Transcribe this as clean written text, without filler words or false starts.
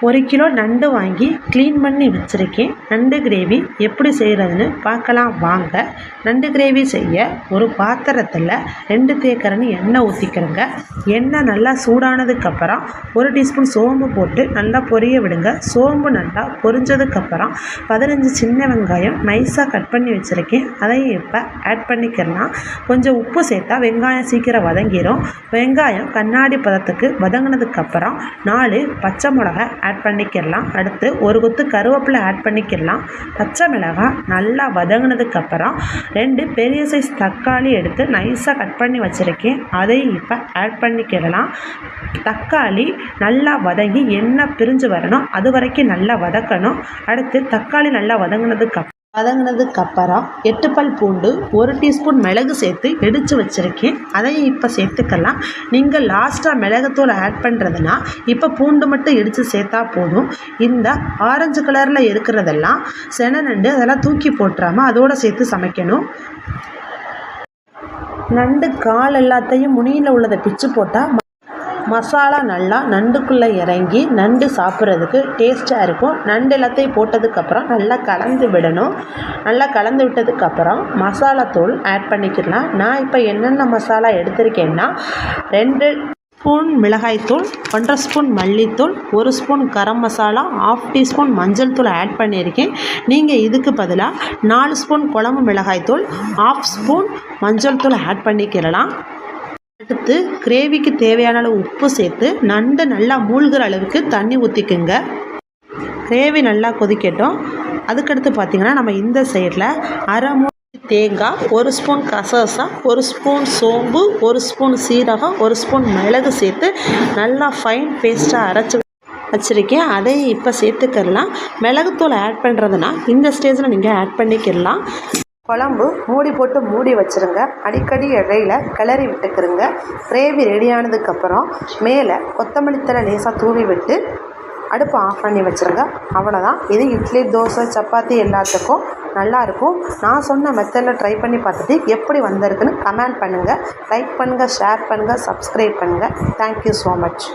1 kilo நண்டு வாங்கி clean பண்ணி வச்சுருக்கேன். நண்டு கிரேவி எப்படி செய்கிறதுன்னு பார்க்கலாம் வாங்க. நண்டு கிரேவி செய்ய ஒரு பாத்திரத்தில் 2 தேக்கரண்டி எண்ணெய் ஊற்றிக்கிறேங்க. எண்ணெய் நல்லா சூடானதுக்கப்புறம் 1 டீஸ்பூன் சோம்பு போட்டு நல்லா பொரிய விடுங்க. சோம்பு நல்லா பொரிஞ்சதுக்கப்புறம் 15 சின்ன வெங்காயம் நைஸாக கட் பண்ணி வச்சுருக்கேன். அதையும் இப்போ ஆட் பண்ணிக்கிறலாம். கொஞ்சம் உப்பு சேர்த்தா வெங்காயம் சீக்கிரம் வதங்கிடும். வெங்காயம் கண்ணாடி பதத்துக்கு வதங்கினதுக்கப்புறம் 4 பச்சை மிளகாய் ஆட் பண்ணிக்கிறலாம். அடுத்து ஒரு கொத்து கருவேப்பிலை ஆட் பண்ணிக்கிறலாம். பச்சை மிளகாய் நல்லா வதங்கினதுக்கப்புறம் 2 பெரிய சைஸ் தக்காளி எடுத்து நைஸாக கட் பண்ணி வச்சுருக்கேன். அதையும் இப்போ ஆட் பண்ணிக்கிறலாம். தக்காளி நல்லா வதங்கி எண்ணெய் பிரிஞ்சு வரணும், அது வரைக்கும் நல்லா வதக்கணும். அடுத்து தக்காளி நல்லா வதங்கினதுக்கப்புறம் 8 பல் பூண்டு 1 டீஸ்பூன் மிளகு சேர்த்து இடித்து வச்சுருக்கேன். அதையும் இப்போ சேர்த்துக்கலாம். நீங்கள் லாஸ்ட்டாக மிளகுத்தூள் ஆட் பண்ணுறதுனா இப்போ பூண்டு மட்டும் இடித்து சேர்த்தா போதும். இந்த ஆரஞ்சு கலரில் இருக்கிறதெல்லாம் சென நண்டு, அதெல்லாம் தூக்கி போட்டுறாமல் அதோடு சேர்த்து சமைக்கணும். நண்டு கால் எல்லாத்தையும் முனியில் உள்ளதை பிச்சு போட்டால் மசாலா நல்லா நண்டுக்குள்ளே இறங்கி நண்டு சாப்பிட்றதுக்கு டேஸ்ட்டாக இருக்கும். நண்டு எல்லாத்தையும் போட்டதுக்கப்புறம் நல்லா கலந்து விடணும். நல்லா கலந்து விட்டதுக்கப்புறம் மசாலா தூள் ஆட் பண்ணிக்கலாம். நான் இப்போ என்னென்ன மசாலா எடுத்திருக்கேன்னா 2 ஸ்பூன் மிளகாய்த்தூள், 1.5 ஸ்பூன் மல்லித்தூள், 1 ஸ்பூன் கரம் மசாலா, 1/2 டீஸ்பூன் மஞ்சள் தூள் ஆட் பண்ணியிருக்கேன். நீங்கள் இதுக்கு பதிலாக 4 ஸ்பூன் குழம்பு மிளகாய்த்தூள், 1/2 ஸ்பூன் மஞ்சள் தூள் ஆட் பண்ணிக்கிறலாம். அடுத்து கிரேவிக்கு தேவையான அளவு உப்பு சேர்த்து நண்டு நல்லா மூழ்கிற அளவுக்கு தண்ணி ஊற்றிக்குங்க. கிரேவி நல்லா கொதிக்கட்டும். அதுக்கடுத்து பார்த்திங்கன்னா நம்ம இந்த சைடில் 1/2 மூடி தேங்காய், 1 ஸ்பூன் கசகசா, 1 ஸ்பூன் சோம்பு, 1 ஸ்பூன் சீரகம், 1 ஸ்பூன் மிளகு சேர்த்து நல்லா ஃபைன் பேஸ்ட்டாக அரைச்சி வச்சுருக்கேன். அதையும் இப்போ சேர்த்துக்கலாம். மிளகுத்தூள் ஆட் பண்ணுறதுனா இந்த ஸ்டேஜில் நீங்கள் ஆட் பண்ணிக்கலாம். குழம்பு மூடி போட்டு மூடி வச்சுருங்க. அடிக்கடி இடையில கிளறி விட்டுக்கிறங்க. கிரேவி ரெடியானதுக்கப்புறம் மேலே கொத்தமல்லி தழை லேசாக தூவி விட்டு அடுப்பை ஆஃப் பண்ணி வச்சுருங்க. அவ்வளோதான். இது இட்லி, தோசை, சப்பாத்தி எல்லாத்துக்கும் நல்லாயிருக்கும். நான் சொன்ன மெத்தடில் ட்ரை பண்ணி பார்த்துட்டு எப்படி வந்திருக்குன்னு கமெண்ட் பண்ணுங்கள். லைக் பண்ணுங்கள், ஷேர் பண்ணுங்கள், சப்ஸ்கிரைப் பண்ணுங்கள். Thank you so much.